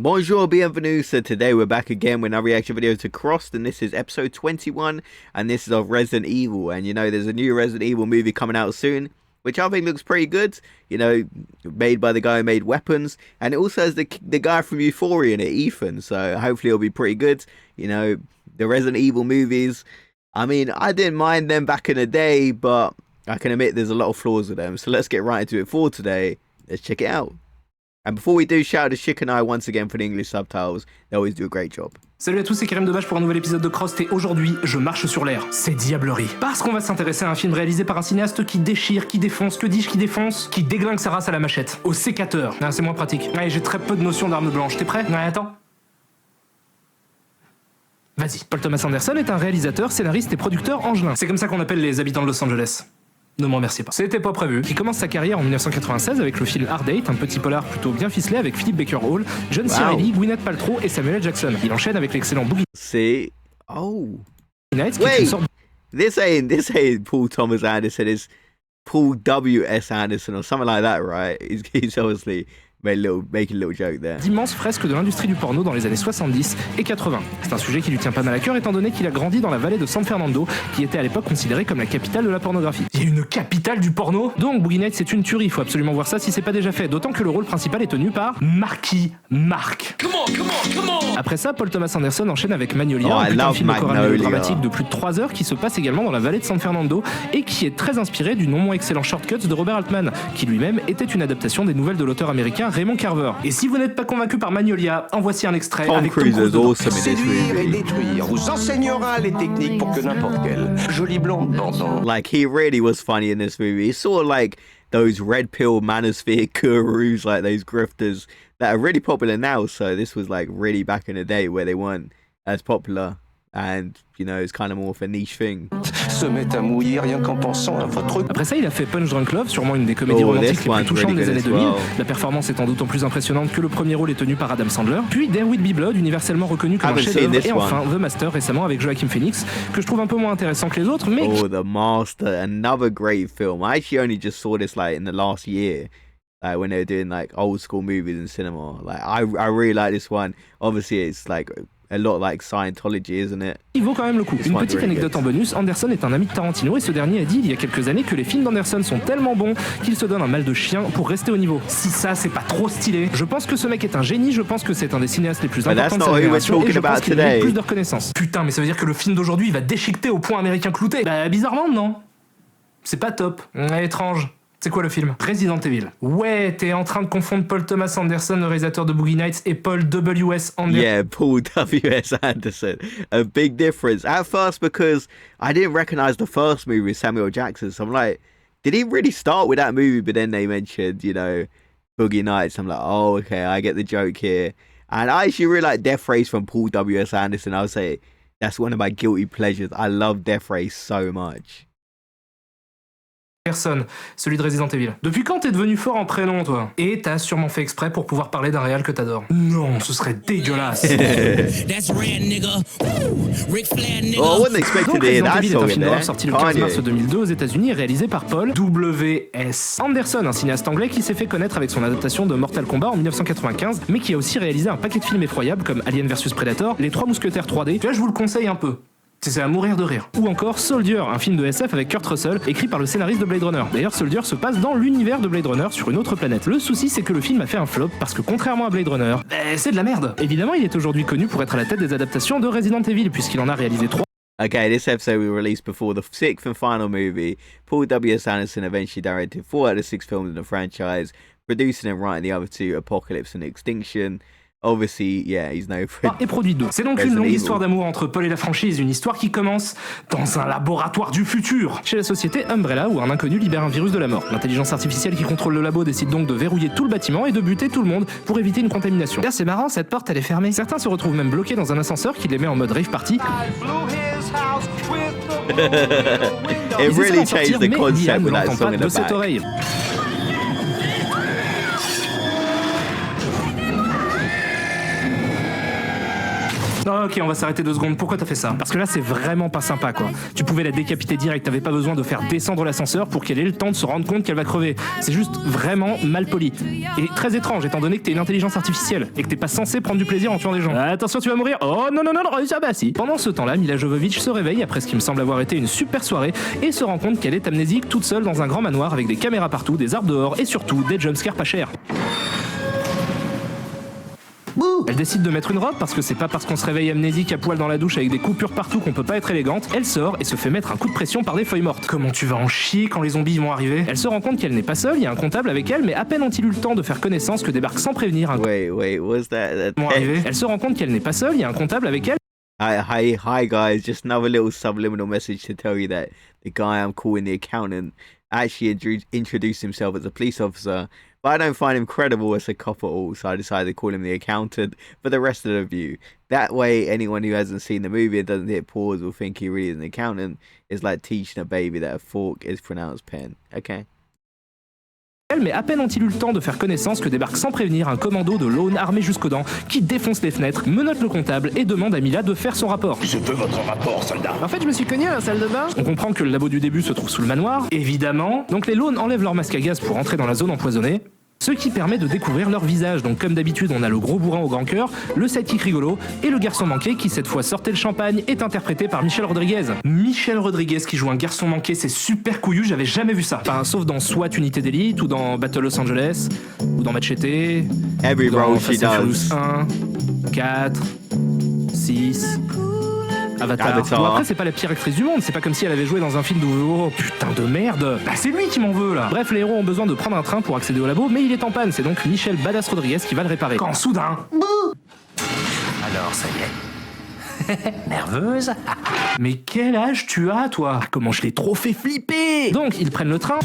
Bonjour, bienvenue. So today we're back again with another reaction video to Crossed, and this is episode 21, and this is of Resident Evil. And you know, there's a new Resident Evil movie coming out soon, which I think looks pretty good. You know, made by the guy who made Weapons, and it also has the guy from Euphoria in it, Ethan. So hopefully it'll be pretty good. You know, the Resident Evil movies, I mean, I didn't mind them back in the day, but I can admit there's a lot of flaws with them. So let's get right into it for today. Let's check it out. And before we do, shout out to Chick and I once again for the English subtitles. They always do a great job. Salut à tous, c'est Karim Debache pour un nouvel épisode de Crossed et aujourd'hui, je marche sur l'air. C'est diablerie. Parce qu'on va s'intéresser à un film réalisé par un cinéaste qui déchire, qui défonce, que dis-je qui défonce, qui déglingue sa race à la machette. Au sécateur. Ah, c'est moins pratique. Ouais, j'ai très peu de notions d'armes blanches. T'es prêt? Ouais, attends. Vas-y. Paul Thomas Anderson est un réalisateur, scénariste et producteur angelin. C'est comme ça qu'on appelle les habitants de Los Angeles. Ne m'en remerciez pas. C'était pas prévu. Il commence sa carrière en 1996 avec le film Hard Eight, un petit polar plutôt bien ficelé avec Philip Baker Hall, John C. Reilly, Gwyneth Paltrow et Samuel L. Jackson. Il enchaîne avec l'excellent Boogie Nights, qui est une sorte this ain't Paul Thomas Anderson, it's Paul W.S. Anderson or something like that, right? He's obviously making a little joke there. D'immenses fresques de l'industrie du porno dans les années 70 et 80. C'est un sujet qui lui tient pas mal à cœur étant donné qu'il a grandi dans la vallée de San Fernando, qui était à l'époque considérée comme la capitale de la pornographie. Il y a une capitale du porno? Donc Boogie Nights c'est une tuerie, il faut absolument voir ça si c'est pas déjà fait, d'autant que le rôle principal est tenu par Marky Mark. Come on. Après ça, Paul Thomas Anderson enchaîne avec Magnolia, un film choral dramatique de plus de 3 heures qui se passe également dans la vallée de San Fernando et qui est très inspiré du non moins excellent Shortcuts de Robert Altman, qui lui-même était une adaptation des nouvelles de l'auteur américain Raymond Carver. Et si vous n'êtes pas convaincu par Magnolia, en voici un extrait avec Tom Cruise dedans. Séduire et détruire vous enseignera les techniques pour que n'importe quelle jolie blonde bandant. Like, he really was funny in this movie. He's sort of like those red pill manosphere gurus, like those grifters that are really popular now. So this was like really back in the day where they weren't as popular. And, you know, it's kind of more of a niche thing. Se met à mouiller rien qu'en pensant à votre... Après ça, il a fait Punch Drunk Love, sûrement une des comédies romantiques les plus touchantes des années 2000. La performance étant d'autant plus impressionnante que le premier rôle est tenu par Adam Sandler. Puis There Will Be Blood, universellement reconnu comme un chef-d'œuvre. Et enfin, The Master, récemment avec Joaquin Phoenix, que je trouve un peu moins intéressant que les autres, mais... Oh, The Master, another great film. I actually only just saw this like in the last year. Like when they were doing like old school movies in cinema. Like I really like this one. Obviously it's like a lot like Scientology, isn't it? Il vaut quand même le coup. Une petite anecdote en bonus, Anderson est un ami de Tarantino et ce dernier a dit il y a quelques années que les films d'Anderson sont tellement bons qu'il se donne un mal de chien pour rester au niveau. Si ça c'est pas trop stylé, je pense que ce mec est un génie, je pense que c'est un des cinéastes les plus importants de sa génération et je pense qu'il mérite plus de reconnaissance. Putain, mais ça veut dire que le film d'aujourd'hui il va déchiqueter au point américain clouté. Bah bizarrement non. C'est pas top. Étrange. C'est quoi le film? Resident Evil. Ouais, t'es en train de confondre Paul Thomas Anderson, le réalisateur de Boogie Nights, et Paul W.S. Anderson. Yeah, Paul W.S. Anderson. A big difference. At first, because I didn't recognize the first movie with Samuel Jackson, so I'm like, did he really start with that movie? But then they mentioned, you know, Boogie Nights. I'm like, oh, okay, I get the joke here. And I actually really like Death Race from Paul W.S. Anderson. I would say that's one of my guilty pleasures. I love Death Race so much. Personne, celui de Resident Evil. Depuis quand t'es devenu fort en prénom, toi? Et t'as sûrement fait exprès pour pouvoir parler d'un réal que t'adores. Non, ce serait dégueulasse. Oh, I wouldn't expect to hear that song in there. Film d'horreur there. sorti le 15 mars 2002 aux États-Unis et réalisé par Paul W.S. Anderson, un cinéaste anglais qui s'est fait connaître avec son adaptation de Mortal Kombat en 1995, mais qui a aussi réalisé un paquet de films effroyables comme Alien vs Predator, Les Trois Mousquetaires 3D. Là, je vous le conseille un peu. C'est à mourir de rire. Ou encore Soldier, un film de SF avec Kurt Russell, écrit par le scénariste de Blade Runner. D'ailleurs, Soldier se passe dans l'univers de Blade Runner sur une autre planète. Le souci, c'est que le film a fait un flop parce que contrairement à Blade Runner, c'est de la merde. Évidemment, il est aujourd'hui connu pour être à la tête des adaptations de Resident Evil, puisqu'il en a réalisé 3. Okay, this episode we released before the 6th and final movie. Paul W.S. Anderson eventually directed 4 out of 6 films in the franchise, producing and writing the other 2, Apocalypse and Extinction. Obviously, yeah, he's no et produit 2. C'est donc une longue histoire d'amour entre Paul et la franchise, une histoire qui commence dans un laboratoire du futur. Chez la société Umbrella, où un inconnu libère un virus de la mort. L'intelligence artificielle qui contrôle le labo décide donc de verrouiller tout le bâtiment et de buter tout le monde pour éviter une contamination. Là, c'est marrant, cette porte elle est fermée. Certains se retrouvent même bloqués dans un ascenseur qui les met en mode rave party. It really changed the concept with that song in the cette back. oreille. Ok, on va s'arrêter 2 secondes. Pourquoi t'as fait ça? Parce que là, c'est vraiment pas sympa, quoi. Tu pouvais la décapiter direct, t'avais pas besoin de faire descendre l'ascenseur pour qu'elle ait le temps de se rendre compte qu'elle va crever. C'est juste vraiment mal poli. Et très étrange, étant donné que t'es une intelligence artificielle et que t'es pas censé prendre du plaisir en tuant des gens. Attention, tu vas mourir. Oh non, non, non, non, ah bah si. Pendant ce temps-là, Mila Jovovich se réveille après ce qui me semble avoir été une super soirée et se rend compte qu'elle est amnésique toute seule dans un grand manoir avec des caméras partout, des arbres dehors et surtout des jumpscares pas chers. Elle décide de mettre une robe parce que c'est pas parce qu'on se réveille amnésique à poil dans la douche avec des coupures partout qu'on peut pas être élégante. Elle sort et se fait mettre un coup de pression par des feuilles mortes. Comment tu vas en chier quand les zombies vont arriver? Elle se rend compte qu'elle n'est pas seule, il y a un comptable avec elle, mais à peine ont-ils eu le temps de faire connaissance que débarque sans prévenir un Wait, what's that? vont arriver. Elle se rend compte qu'elle n'est pas seule, il y a un comptable avec elle. Hi guys, just another little subliminal message to tell you that the guy I'm calling the accountant actually introduced himself as a police officer, but I don't find him credible as a cop at all, so I decided to call him the accountant for the rest of the review. That way, anyone who hasn't seen the movie and doesn't hit pause will think he really is an accountant. It's like teaching a baby that a fork is pronounced pen. Okay? Mais à peine ont-ils eu le temps de faire connaissance que débarque sans prévenir un commando de l'aune armé jusqu'aux dents qui défonce les fenêtres, menotte le comptable et demande à Mila de faire son rapport. Je veux votre rapport, soldat. En fait, je me suis cogné à la salle de bain. On comprend que le labo du début se trouve sous le manoir, évidemment. Donc les Lawns enlèvent leur masque à gaz pour entrer dans la zone empoisonnée. Ce qui permet de découvrir leur visage. Donc comme d'habitude, on a le gros bourrin au grand cœur, le sidekick rigolo et le garçon manqué qui cette fois sortait le champagne est interprété par Michelle Rodriguez. Michelle Rodriguez qui joue un garçon manqué, c'est super couillu, j'avais jamais vu ça. Enfin, sauf dans SWAT Unité d'élite ou dans Battle Los Angeles ou dans Machete. Every ou dans role she Fast and does. Furious 1, 4, 6... Avatar. Avatar. Bon, après, c'est pas la pire actrice du monde, c'est pas comme si elle avait joué dans un film de oh putain de merde. Bah, c'est lui qui m'en veut là. Bref, les héros ont besoin de prendre un train pour accéder au labo, mais il est en panne, c'est donc Michelle Badass Rodriguez qui va le réparer. Quand soudain. Alors, ça y est. Nerveuse? Mais quel âge tu as, toi? Comment je l'ai trop fait flipper! Donc, ils prennent le train.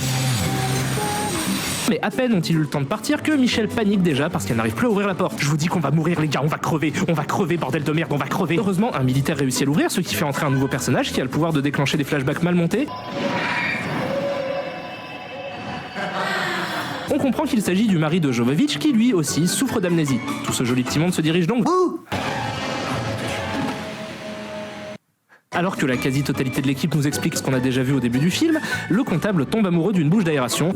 Mais à peine ont-ils eu le temps de partir que Michelle panique déjà parce qu'elle n'arrive plus à ouvrir la porte. Je vous dis qu'on va mourir les gars, on va crever, bordel de merde, on va crever. Heureusement, un militaire réussit à l'ouvrir, ce qui fait entrer un nouveau personnage qui a le pouvoir de déclencher des flashbacks mal montés. On comprend qu'il s'agit du mari de Jovovich qui lui aussi souffre d'amnésie. Tout ce joli petit monde se dirige donc... Alors que la quasi-totalité de l'équipe nous explique ce qu'on a déjà vu au début du film, le comptable tombe amoureux d'une bouche d'aération.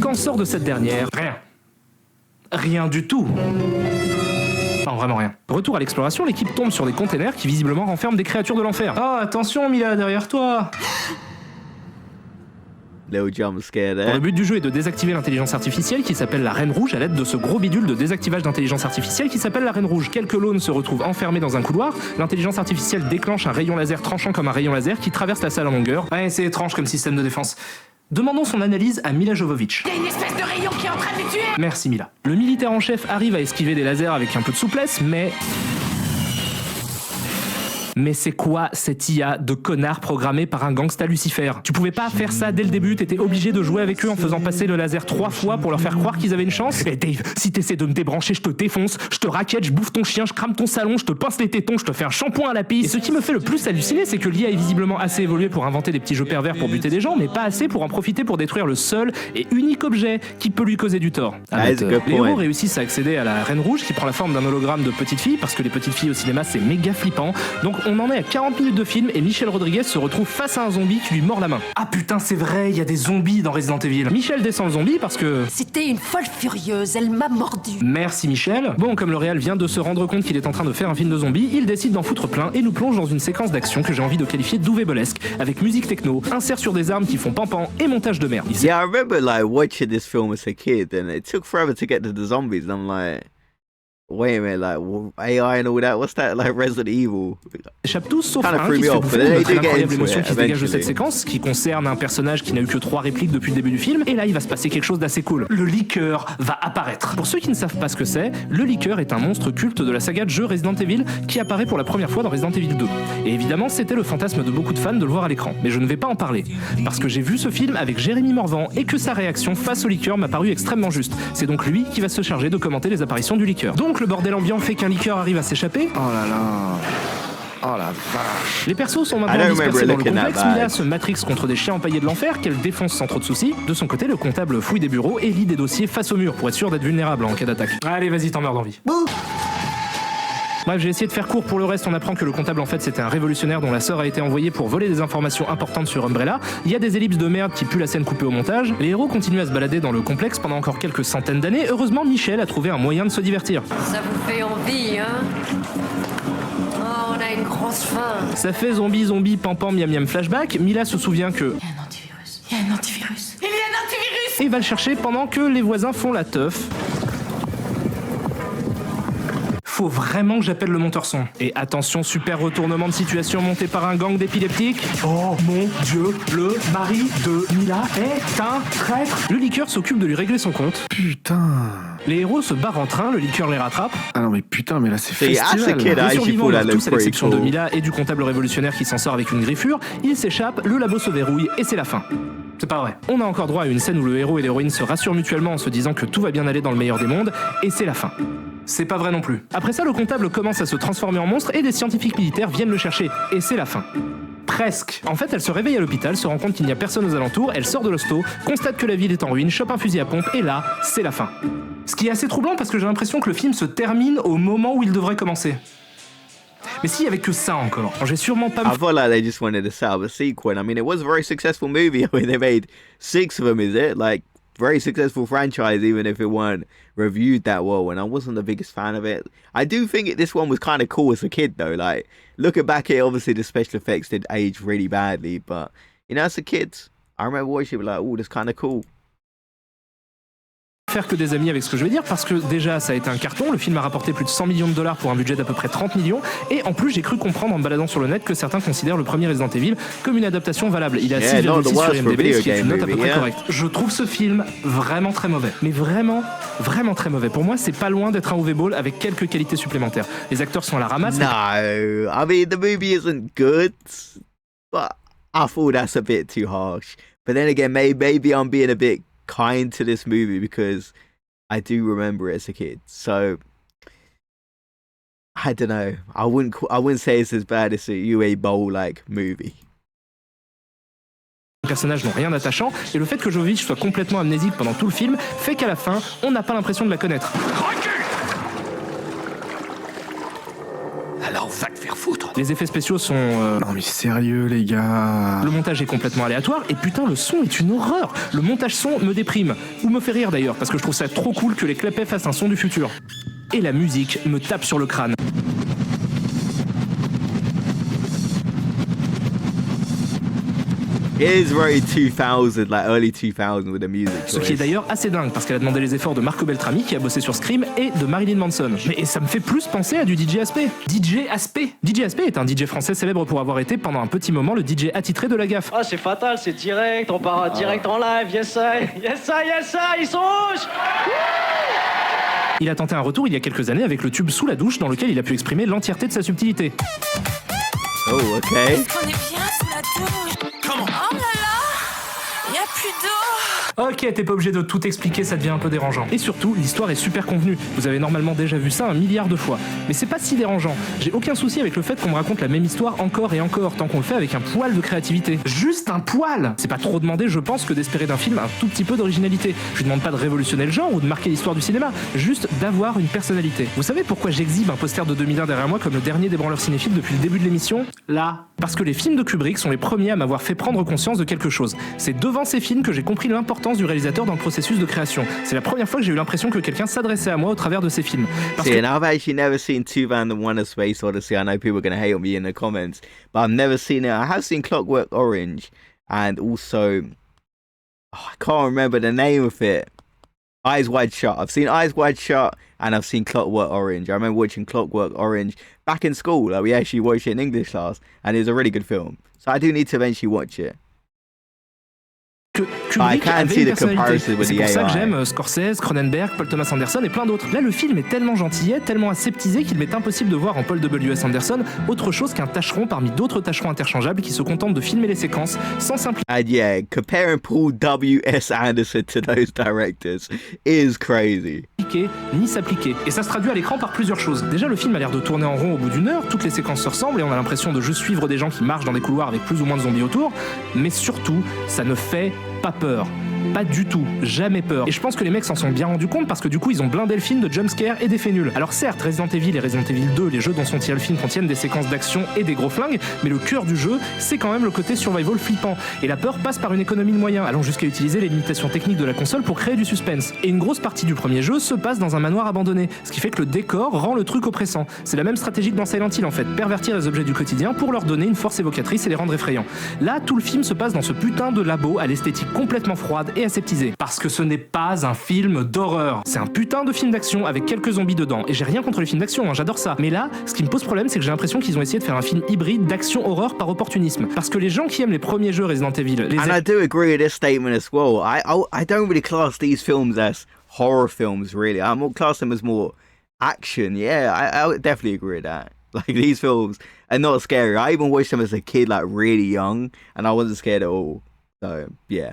Qu'en sort de cette dernière? Rien. Rien du tout. Enfin, vraiment rien. Retour à l'exploration, l'équipe tombe sur des containers qui visiblement renferment des créatures de l'enfer. Oh, attention Mila, derrière toi! Little jump scare Le there. but du jeu est de désactiver l'intelligence artificielle qui s'appelle la Reine Rouge à l'aide de ce gros bidule de désactivage d'intelligence artificielle qui s'appelle la Reine Rouge. Quelques Lawns se retrouvent enfermés dans un couloir. L'intelligence artificielle déclenche un rayon laser tranchant comme un rayon laser qui traverse la salle en longueur. Ouais, c'est étrange comme système de défense. Demandons son analyse à Mila Jovovich. Il y a une espèce de rayon qui est en train de les tuer. Merci Mila. Le militaire en chef arrive à esquiver des lasers avec un peu de souplesse, mais c'est quoi cette IA de connard programmée par un gangsta Lucifer? Tu pouvais pas faire ça dès le début, t'étais obligé de jouer avec eux en faisant passer le laser 3 fois pour leur faire croire qu'ils avaient une chance? Eh Dave, si t'essaies de me débrancher, je te défonce, je te raquette, je bouffe ton chien, je crame ton salon, je te pince les tétons, je te fais un shampoing à la pisse. Et ce qui me fait le plus halluciner, c'est que l'IA est visiblement assez évoluée pour inventer des petits jeux pervers pour buter des gens, mais pas assez pour en profiter pour détruire le seul et unique objet qui peut lui causer du tort. That's a good Les héros point. réussissent à accéder à la Reine Rouge qui prend la forme d'un hologramme de petite fille, parce que les petites filles au cinéma c'est méga flippant. Donc on en est à 40 minutes de film et Michelle Rodriguez se retrouve face à un zombie qui lui mord la main. Ah putain c'est vrai, il y a des zombies dans Resident Evil. Michelle descend le zombie parce que... C'était une folle furieuse, elle m'a mordu. Merci Michel. Bon, comme le réal vient de se rendre compte qu'il est en train de faire un film de zombies, il décide d'en foutre plein et nous plonge dans une séquence d'action que j'ai envie de qualifier d'ouvébelesque, avec musique techno, insert sur des armes qui font pampan et montage de merde. Yeah, I remember like watching this film as a kid, and it took forever to get to the zombies. I'm like, wait a minute, like AI and all that. What's that like Resident Evil? Échappe tous sauf Kinda un threw qui me se fait off, bouffer, but they notre do get incroyable into émotion it qui se dégage de cette eventually. séquence, qui concerne un personnage qui n'a eu que 3 répliques depuis le début du film, et là il va se passer quelque chose d'assez cool. Le liqueur va apparaître. Pour ceux qui ne savent pas ce que c'est, le liqueur est un monstre culte de la saga de jeux Resident Evil qui apparaît pour la première fois dans Resident Evil 2. Et évidemment c'était le fantasme de beaucoup de fans de le voir à l'écran, mais je ne vais pas en parler, parce que j'ai vu ce film avec Jérémy Morvan et que sa réaction face au liqueur m'a paru extrêmement juste. C'est donc lui qui va se charger de commenter les apparitions du liqueur. Donc le bordel ambiant fait qu'un liqueur arrive à s'échapper. Oh là là. Oh la vache. Les persos sont I maintenant don't dispersés remember dans le looking that complexe. bad. Mila se matrix contre des chiens empaillés de l'enfer qu'elle défonce sans trop de soucis. De son côté, le comptable fouille des bureaux et lit des dossiers face au mur pour être sûr d'être vulnérable en cas d'attaque. Allez, vas-y, t'en meurs d'envie. Bref, j'ai essayé de faire court pour le reste. On apprend que le comptable en fait c'était un révolutionnaire dont la sœur a été envoyée pour voler des informations importantes sur Umbrella. Il y a des ellipses de merde qui puent la scène coupée au montage. Les héros continuent à se balader dans le complexe pendant encore quelques centaines d'années. Heureusement, Michel a trouvé un moyen de se divertir. Ça vous fait envie, hein? Oh, on a une grosse faim. Ça fait zombie, pam miam miam flashback. Mila se souvient que... Il y a un antivirus. Il y a un antivirus. Il y a un antivirus. et va le chercher pendant que les voisins font la teuf. Faut vraiment que j'appelle le monteur son. Et attention, super retournement de situation monté par un gang d'épileptiques. Oh mon dieu, le mari de Mila est un traître. Le liqueur s'occupe de lui régler son compte. Putain. Les héros se barrent en train, le liqueur les rattrape. Ah non mais putain, mais là c'est See, as a festival. kid, I Les actually survivants thought that meurent looked tous à pretty l'exception de cool. Mila et du comptable révolutionnaire qui s'en sort avec une griffure. Il s'échappe, le labo se verrouille et c'est la fin. C'est pas vrai. On a encore droit à une scène où le héros et l'héroïne se rassurent mutuellement en se disant que tout va bien aller dans le meilleur des mondes, et c'est la fin. C'est pas vrai non plus. Après ça, le comptable commence à se transformer en monstre et des scientifiques militaires viennent le chercher, et c'est la fin. Presque. En fait, elle se réveille à l'hôpital, se rend compte qu'il n'y a personne aux alentours, elle sort de l'hosto, constate que la ville est en ruine, chope un fusil à pompe, et là, c'est la fin. Ce qui est assez troublant parce que j'ai l'impression que le film se termine au moment où il devrait commencer. Mais s'il y avait que ça encore, j'ai sûrement pas... I felt like they just wanted to set up a sequel. I mean, it was a very successful movie. I mean, they made 6 of them, is it? Like, very successful franchise, even if it weren't reviewed that well. And I wasn't the biggest fan of it. I do think this one was kind of cool as a kid, though. Like, looking back at it, obviously the special effects did age really badly. But, you know, as a kid, I remember watching it like, oh, that's kind of cool. Faire que des amis avec ce que je vais dire parce que déjà ça a été un carton, le film a rapporté plus de 100 millions de dollars pour un budget d'à peu près 30 millions et en plus j'ai cru comprendre en me baladant sur le net que certains considèrent le premier Resident Evil comme une adaptation valable. Il a 6,6 sur IMDb, ce qui est une note à peu près correcte. Je trouve ce film vraiment très mauvais, mais vraiment très mauvais. Pour moi c'est pas loin d'être un OV Ball avec quelques qualités supplémentaires. Les acteurs sont à la ramasse. No, I mean, the movie isn't good, but I thought that's a bit too harsh. But then again, maybe I'm being a bit kind to this movie because I do remember it as a kid. So I don't know. I wouldn't say it's as bad as a UA Bowl like movie. Les personnages n'ont rien d'attachant et le fait que Jovovich soit complètement amnésique pendant tout le film fait qu'à la fin, on n'a pas l'impression de la connaître. Alors va te faire foutre. Les effets spéciaux sont... Non mais sérieux les gars. Le montage est complètement aléatoire et putain le son est une horreur. Le montage son me déprime, ou me fait rire d'ailleurs parce que je trouve ça trop cool que les clapets fassent un son du futur. Et la musique me tape sur le crâne. It is very 2000, like early 2000 with the music. Ce qui est d'ailleurs assez dingue parce qu'elle a demandé les efforts de Marco Beltrami qui a bossé sur Scream et de Marilyn Manson. Mais ça me fait plus penser à du DJ Aspé. DJ Aspé est un DJ français célèbre pour avoir été pendant un petit moment le DJ attitré de la gaffe. Ah, c'est fatal, c'est direct, on part direct en live, yes I, ils sont rouges. Il a tenté un retour il y a quelques années avec le tube Sous la douche dans lequel il a pu exprimer l'entièreté de sa subtilité. Oh, okay. On est bien sous la douche. Oh là là, y a plus d'eau. Ok, t'es pas obligé de tout expliquer, ça devient un peu dérangeant. Et surtout, l'histoire est super convenue. Vous avez normalement déjà vu ça 1 milliard de fois. Mais c'est pas si dérangeant. J'ai aucun souci avec le fait qu'on me raconte la même histoire encore et encore, tant qu'on le fait avec un poil de créativité. Juste un poil. C'est pas trop demandé, je pense, que d'espérer d'un film un tout petit peu d'originalité. Je lui demande pas de révolutionner le genre ou de marquer l'histoire du cinéma, juste d'avoir une personnalité. Vous savez pourquoi j'exhibe un poster de 2001 derrière moi comme le dernier des branleurs cinéphiles depuis le début de l'émission? Là. Parce que les films de Kubrick sont les premiers à m'avoir fait prendre conscience de quelque chose. C'est devant ces films que j'ai compris l'importance du réalisateur dans le processus de création. C'est la première fois que j'ai eu l'impression que quelqu'un s'adressait à moi au travers de ces films. Parce See, que... and I've actually never seen 2001: A Space Odyssey. I know people are going to hate on me in the comments, but I've never seen it. I have seen Clockwork Orange, and also, I can't remember the name of it. Eyes Wide Shut. I've seen Eyes Wide Shut, and I've seen Clockwork Orange. I remember watching Clockwork Orange back in school. Like, we actually watched it in English class, and it was a really good film. So I do need to eventually watch it. Que Kubrick can't avait see une the personnalité. comparison Et with c'est the pour ça que AI. j'aime Scorsese, Cronenberg, Paul Thomas Anderson et plein d'autres. Là, le film est tellement gentillet, tellement aseptisé qu'il m'est impossible de voir en Paul W.S. Anderson autre chose qu'un tâcheron parmi d'autres tâcherons interchangeables qui se contentent de filmer les séquences sans simplifier. And yeah, comparing Paul W.S. Anderson to those directors is crazy. Ni s'appliquer. Et ça se traduit à l'écran par plusieurs choses. Déjà, le film a l'air de tourner en rond au bout d'une heure, toutes les séquences se ressemblent et on a l'impression de juste suivre des gens qui marchent dans des couloirs avec plus ou moins de zombies autour, mais surtout, ça ne fait pas peur. Pas du tout, jamais peur. Et je pense que les mecs s'en sont bien rendus compte parce que du coup ils ont blindé le film de jumpscares et d'effets nuls. Alors certes, Resident Evil et Resident Evil 2, les jeux dont sont tirés le film contiennent des séquences d'action et des gros flingues, mais le cœur du jeu, c'est quand même le côté survival flippant. Et la peur passe par une économie de moyens, allant jusqu'à utiliser les limitations techniques de la console pour créer du suspense. Et une grosse partie du premier jeu se passe dans un manoir abandonné, ce qui fait que le décor rend le truc oppressant. C'est la même stratégie que dans Silent Hill en fait, pervertir les objets du quotidien pour leur donner une force évocatrice et les rendre effrayants. Là, tout le film se passe dans ce putain de labo à l'esthétique complètement froide et aseptisée. Parce que ce n'est pas un film d'horreur. C'est un putain de film d'action avec quelques zombies dedans. Et j'ai rien contre les films d'action, hein, j'adore ça. Mais là, ce qui me pose problème, c'est que j'ai l'impression qu'ils ont essayé de faire un film hybride d'action-horreur par opportunisme. Parce que les gens qui aiment les premiers jeux Resident Evil... And I do agree with this statement as well. I don't really class these films as horror films, really. I more class them as more action. Yeah, I would definitely agree with that. Like, these films are not scary. I even watched them as a kid, like, really young, and I wasn't scared at all. So, yeah.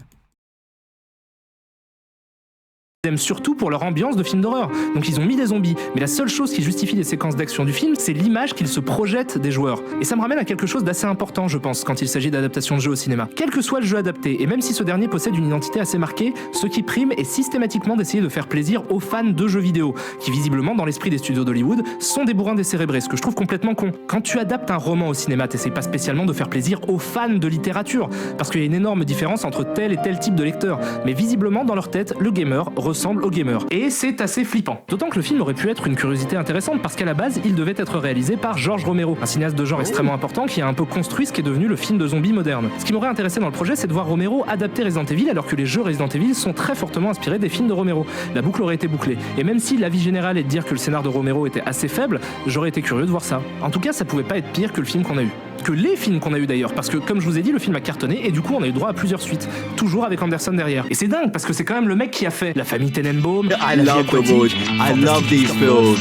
Ils aiment surtout pour leur ambiance de film d'horreur. Donc ils ont mis des zombies, mais la seule chose qui justifie les séquences d'action du film, c'est l'image qu'ils se projettent des joueurs. Et ça me ramène à quelque chose d'assez important, je pense, quand il s'agit d'adaptation de jeux au cinéma. Quel que soit le jeu adapté, et même si ce dernier possède une identité assez marquée, ce qui prime est systématiquement d'essayer de faire plaisir aux fans de jeux vidéo, qui visiblement, dans l'esprit des studios d'Hollywood, sont des bourrins décérébrés, ce que je trouve complètement con. Quand tu adaptes un roman au cinéma, t'essayes pas spécialement de faire plaisir aux fans de littérature, parce qu'il y a une énorme différence entre tel et tel type de lecteur. Mais visiblement, dans leur tête, le gamer ressemble au gamer. Et c'est assez flippant. D'autant que le film aurait pu être une curiosité intéressante parce qu'à la base, il devait être réalisé par George Romero, un cinéaste de genre extrêmement important qui a un peu construit ce qui est devenu le film de zombies moderne. Ce qui m'aurait intéressé dans le projet, c'est de voir Romero adapter Resident Evil alors que les jeux Resident Evil sont très fortement inspirés des films de Romero. La boucle aurait été bouclée. Et même si l'avis général est de dire que le scénar de Romero était assez faible, j'aurais été curieux de voir ça. En tout cas, ça pouvait pas être pire que le film qu'on a eu. Que les films qu'on a eu d'ailleurs, parce que comme je vous ai dit, le film a cartonné et du coup on a eu droit à plusieurs suites, toujours avec Anderson derrière. Et c'est dingue parce que c'est quand même le mec qui a fait La Famille Tenenbaum, I La Vie love the Aquatique, mood. I love these Fantastic films.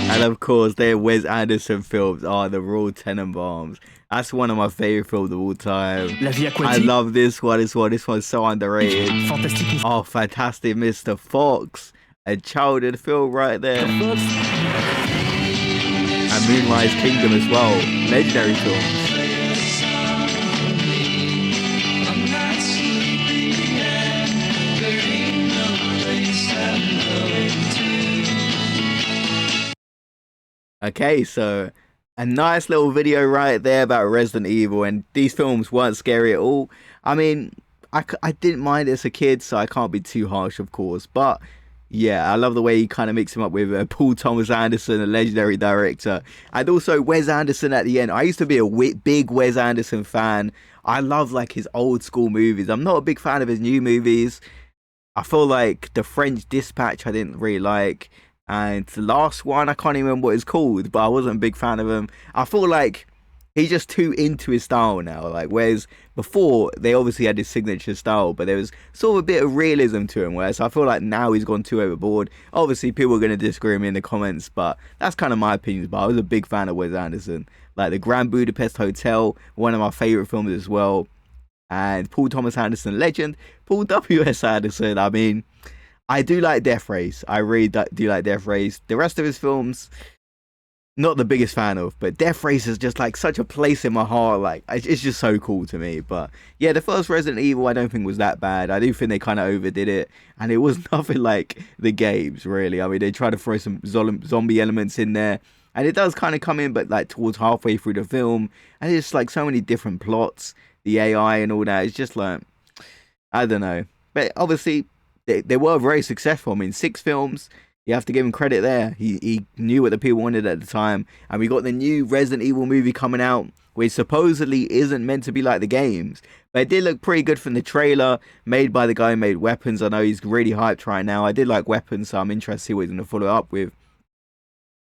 And of course, their Wes Anderson films are the Royal Tenenbaums. That's one of my favorite films of all time. La Vie I Aquatique, love this one. This one's so underrated. Fantastic Mr. Oh, fantastic, Mr. Fox. A childhood film right there. Fox, And Moonrise Kingdom as well. Legendary films. Okay, so a nice little video right there about Resident Evil, and these films weren't scary at all. I mean, I didn't mind it as a kid, so I can't be too harsh, of course, but yeah, I love the way he kind of mixed him up with Paul Thomas Anderson, a legendary director, and also Wes Anderson at the end. I used to be a big Wes Anderson fan. I love like his old school movies. I'm not a big fan of his new movies. I feel like The French Dispatch I didn't really like, and the last one I can't even remember what it's called, but I wasn't a big fan of him. I feel like he's just too into his style now. Like, whereas before they obviously had his signature style, but there was sort of a bit of realism to him. Whereas I feel like now he's gone too overboard. Obviously, people are going to disagree with me in the comments, but that's kind of my opinion. But I was a big fan of Wes Anderson. Like the Grand Budapest Hotel, one of my favorite films as well. And Paul Thomas Anderson, legend. Paul W.S. Anderson. I mean, I do like Death Race. I really do like Death Race. The rest of his films, not the biggest fan of, but Death Race is just like such a place in my heart. Like, it's just so cool to me. But yeah, the first Resident Evil I don't think was that bad. I do think they kind of overdid it, and it was nothing like the games, really. I mean, they tried to throw some zombie elements in there, and it does kind of come in, but like towards halfway through the film, and it's like so many different plots, the AI and all that. It's just like, I don't know. But obviously, they were very successful. I mean, 6 films. You have to give him credit there. He knew what the people wanted at the time. And we got the new Resident Evil movie coming out, which supposedly isn't meant to be like the games. But it did look pretty good from the trailer, made by the guy who made Weapons. I know he's really hyped right now. I did like Weapons, so I'm interested to see what he's going to follow up with.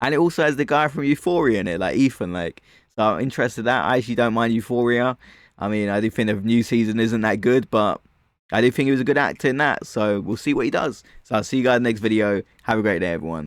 And it also has the guy from Euphoria in it, like Ethan. Like, so I'm interested in that. I actually don't mind Euphoria. I mean, I do think the new season isn't that good, but I do think he was a good actor in that. So we'll see what he does. So I'll see you guys in the next video. Have a great day, everyone.